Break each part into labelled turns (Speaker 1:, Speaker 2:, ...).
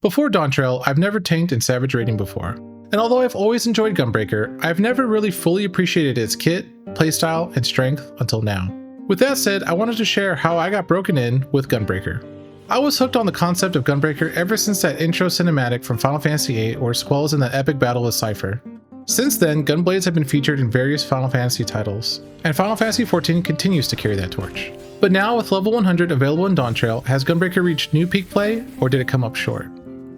Speaker 1: Before Dawntrail, I've never tanked in Savage raiding before, and although I've always enjoyed Gunbreaker, I've never really fully appreciated its kit, playstyle, and strength until now. With that said, I wanted to share how I got broken in with Gunbreaker. I was hooked on the concept of Gunbreaker ever since that intro cinematic from Final Fantasy VIII where Squall is in that epic battle with Cypher. Since then, Gunblades have been featured in various Final Fantasy titles, and Final Fantasy XIV continues to carry that torch. But now with level 100 available in Dawntrail, has Gunbreaker reached new peak play, or did it come up short?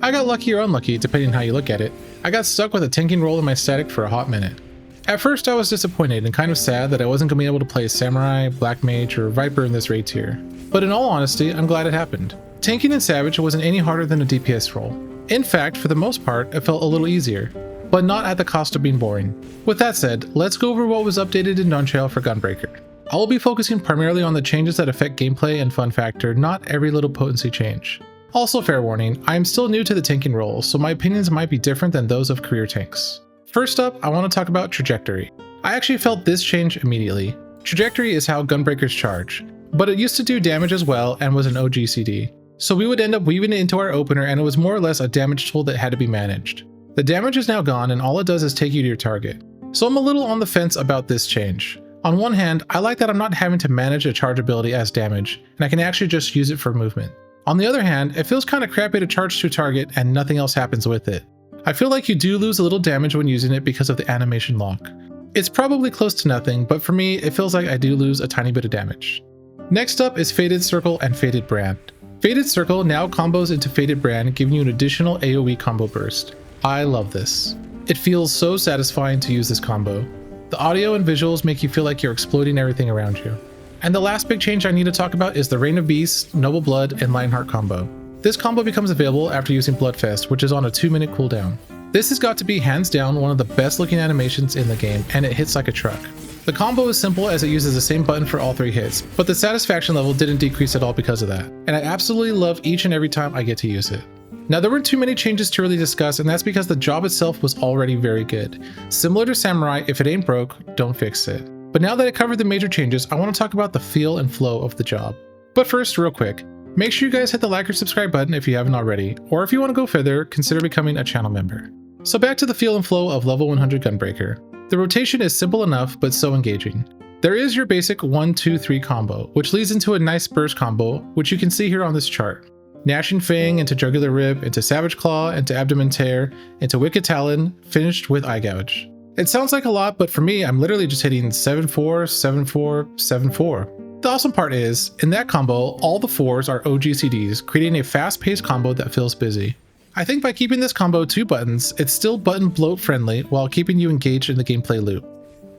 Speaker 1: I got lucky or unlucky, depending on how you look at it. I got stuck with a tanking role in my static for a hot minute. At first I was disappointed and kind of sad that I wasn't going to be able to play Samurai, Black Mage, or Viper in this raid tier. But in all honesty, I'm glad it happened. Tanking in Savage wasn't any harder than a DPS role. In fact, for the most part, it felt a little easier, but not at the cost of being boring. With that said, let's go over what was updated in Dawntrail for Gunbreaker. I will be focusing primarily on the changes that affect gameplay and fun factor, not every little potency change. Also, fair warning, I am still new to the tanking role, so my opinions might be different than those of career tanks. First up, I want to talk about Trajectory. I actually felt this change immediately. Trajectory is how Gunbreakers charge, but it used to do damage as well and was an OG CD. So we would end up weaving it into our opener and it was more or less a damage tool that had to be managed. The damage is now gone and all it does is take you to your target. So I'm a little on the fence about this change. On one hand, I like that I'm not having to manage a charge ability as damage, and I can actually just use it for movement. On the other hand, it feels kinda crappy to charge to a target and nothing else happens with it. I feel like you do lose a little damage when using it because of the animation lock. It's probably close to nothing, but for me, it feels like I do lose a tiny bit of damage. Next up is Faded Circle and Faded Brand. Faded Circle now combos into Faded Brand, giving you an additional AoE combo burst. I love this. It feels so satisfying to use this combo. The audio and visuals make you feel like you're exploiting everything around you. And the last big change I need to talk about is the Reign of Beasts, Noble Blood, and Lionheart combo. This combo becomes available after using Bloodfest, which is on a 2-minute cooldown. This has got to be hands down one of the best looking animations in the game, and it hits like a truck. The combo is simple as it uses the same button for all 3 hits, but the satisfaction level didn't decrease at all because of that, and I absolutely love each and every time I get to use it. Now there weren't too many changes to really discuss, and that's because the job itself was already very good. Similar to Samurai, if it ain't broke, don't fix it. But now that I covered the major changes, I want to talk about the feel and flow of the job. But first, real quick, make sure you guys hit the like or subscribe button if you haven't already, or if you want to go further, consider becoming a channel member. So back to the feel and flow of level 100 Gunbreaker. The rotation is simple enough, but so engaging. There is your basic 1-2-3 combo, which leads into a nice burst combo, which you can see here on this chart. Gnashing Fang into Jugular Rip, into Savage Claw, into Abdomen Tear, into Wicked Talon, finished with Eye Gouge. It sounds like a lot, but for me, I'm literally just hitting 7-4, 7-4, 7-4. The awesome part is, in that combo, all the 4s are OG CDs, creating a fast-paced combo that feels busy. I think by keeping this combo 2 buttons, it's still button bloat friendly while keeping you engaged in the gameplay loop.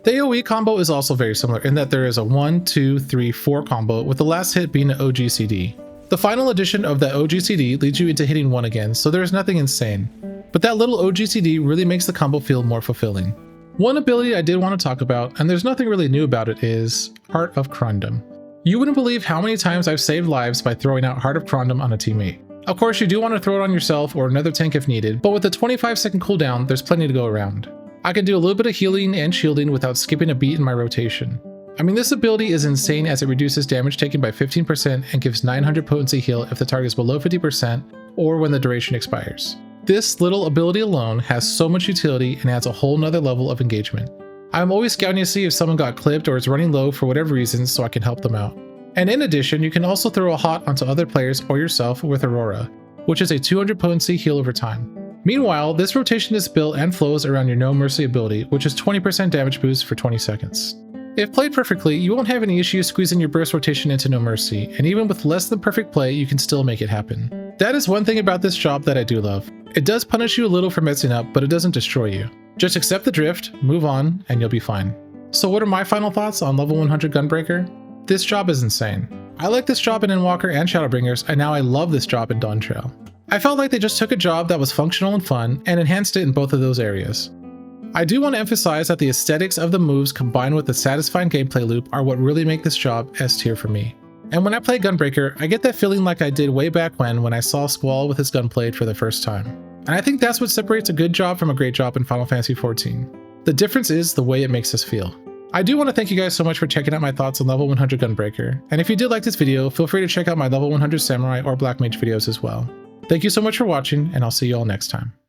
Speaker 1: The AoE combo is also very similar in that there is a 1-2-3-4 combo, with the last hit being an OG CD. The final addition of that OG CD leads you into hitting 1 again, so there is nothing insane. But that little OG CD really makes the combo feel more fulfilling. One ability I did want to talk about, and there's nothing really new about it, is Heart of Crondom. You wouldn't believe how many times I've saved lives by throwing out Heart of Crondom on a teammate. Of course, you do want to throw it on yourself or another tank if needed, but with a 25-second cooldown, there's plenty to go around. I can do a little bit of healing and shielding without skipping a beat in my rotation. I mean, this ability is insane as it reduces damage taken by 15% and gives 900 potency heal if the target is below 50% or when the duration expires. This little ability alone has so much utility and adds a whole nother level of engagement. I'm always scouting to see if someone got clipped or is running low for whatever reason so I can help them out. And in addition, you can also throw a hot onto other players or yourself with Aurora, which is a 200 potency heal over time. Meanwhile, this rotation is built and flows around your No Mercy ability, which is 20% damage boost for 20 seconds. If played perfectly, you won't have any issues squeezing your burst rotation into No Mercy, and even with less than perfect play, you can still make it happen. That is one thing about this job that I do love. It does punish you a little for messing up, but it doesn't destroy you. Just accept the drift, move on, and you'll be fine. So what are my final thoughts on level 100 Gunbreaker? This job is insane. I like this job in Endwalker and Shadowbringers, and now I love this job in Dawntrail. I felt like they just took a job that was functional and fun, and enhanced it in both of those areas. I do want to emphasize that the aesthetics of the moves combined with the satisfying gameplay loop are what really make this job S tier for me. And when I play Gunbreaker, I get that feeling like I did way back when I saw Squall with his gun played for the first time. And I think that's what separates a good job from a great job in Final Fantasy XIV. The difference is the way it makes us feel. I do want to thank you guys so much for checking out my thoughts on level 100 Gunbreaker, and if you did like this video, feel free to check out my level 100 Samurai or Black Mage videos as well. Thank you so much for watching, and I'll see you all next time.